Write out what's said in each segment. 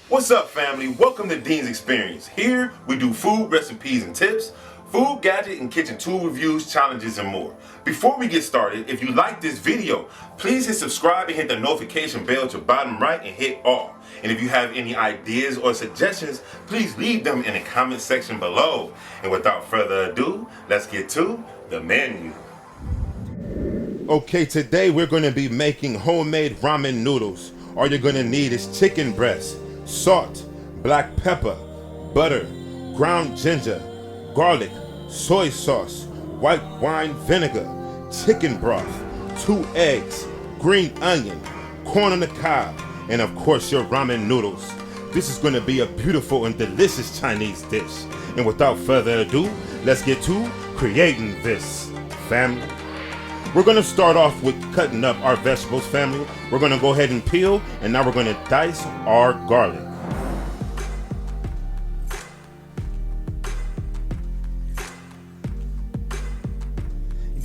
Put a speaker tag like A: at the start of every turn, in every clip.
A: What's up, family? Welcome to Ddins Xperience. Here we do food recipes and tips, food gadget and kitchen tool reviews, challenges, and more. Before we get started, if you like this video, please hit subscribe and hit the notification bell at the bottom right and hit all. And if you have any ideas or suggestions, please leave them in the comment section below. And without further ado, let's get to the menu. Okay, today we're going to be making homemade ramen noodles. All you're going to need is chicken breast, salt, black pepper, butter, ground ginger, garlic, soy sauce, white wine vinegar, chicken broth, 2 eggs, green onion, corn on the cob, and of course your ramen noodles. This is going to be a beautiful and delicious Chinese dish. And without further ado, let's get to creating this, family. We're going to start off with cutting up our vegetables, family. We're going to go ahead and peel, and now we're going to dice our garlic.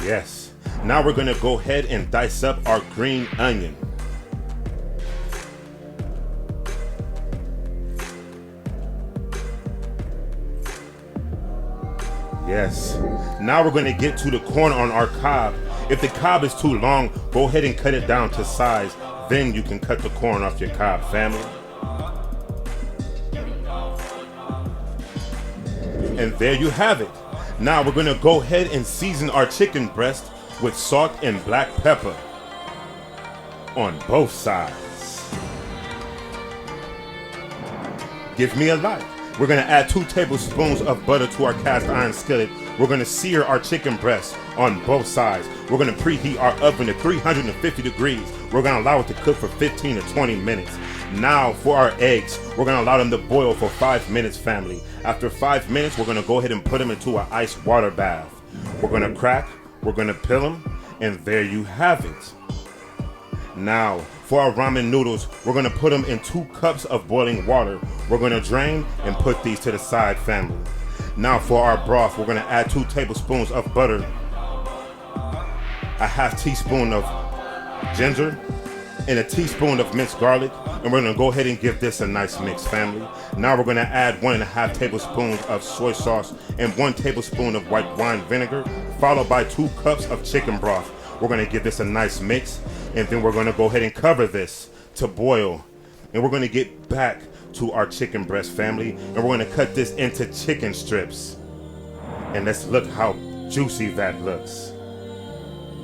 A: Yes. Now we're going to go ahead and dice up our green onion. Yes. Now we're going to get to the corn on our cob. If the cob is too long, go ahead and cut it down to size. Then you can cut the corn off your cob, family. And there you have it. Now we're going to go ahead and season our chicken breast with salt and black pepper on both sides. Give me a like. We're going to add 2 tablespoons of butter to our cast iron skillet. We're going to sear our chicken breast on both sides. We're going to preheat our oven to 350 degrees. We're going to allow it to cook for 15 to 20 minutes. Now for our eggs, we're going to allow them to boil for 5 minutes, family. After 5 minutes, we're going to go ahead and put them into an ice water bath. We're going to crack, we're going to peel them, and there you have it. Now, for our ramen noodles, we're going to put them in 2 cups of boiling water. We're going to drain and put these to the side, family. Now for our broth, we're going to add 2 tablespoons of butter, a half teaspoon of ginger, and a teaspoon of minced garlic, and we're going to go ahead and give this a nice mix, family. Now we're going to add 1.5 tablespoons of soy sauce and 1 tablespoon of white wine vinegar, followed by 2 cups of chicken broth. We're going to give this a nice mix, and then we're going to go ahead and cover this to boil. And we're going to get back to our chicken breast, family, and we're going to cut this into chicken strips. And let's look how juicy that looks.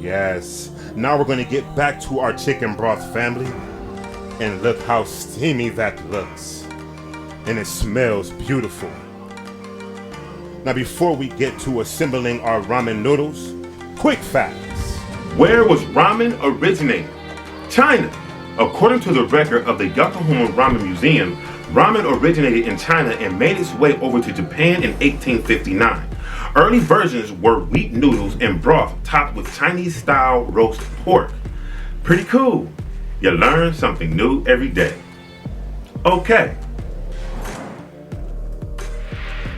A: Yes. Now we're going to get back to our chicken broth, family, and look how steamy that looks. And it smells beautiful. Now before we get to assembling our ramen noodles, quick facts. Where was ramen originated? China. According to the record of the Yokohama Ramen Museum, ramen originated in China and made its way over to Japan in 1859. Early versions were wheat noodles and broth topped with Chinese-style roast pork. Pretty cool. You learn something new every day. Okay.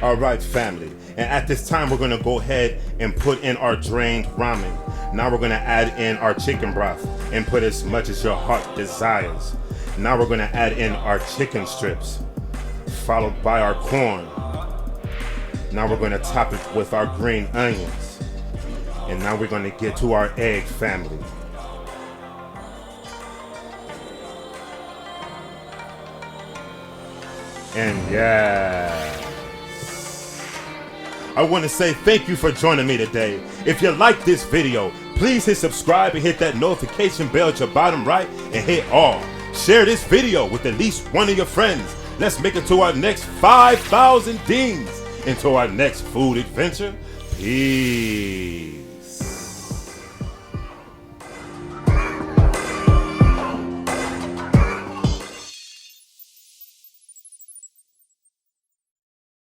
A: All right, family. And at this time, we're going to go ahead and put in our drained ramen. Now we're going to add in our chicken broth and put as much as your heart desires. Now we're going to add in our chicken strips, followed by our corn. Now we're going to top it with our green onions. And now we're going to get to our egg, family. And yes, I want to say thank you for joining me today. If you like this video, please hit subscribe and hit that notification bell at your bottom right and hit all. Share this video with at least one of your friends. Let's make it to our next 5,000 Ddins. Into our next food adventure. Peace.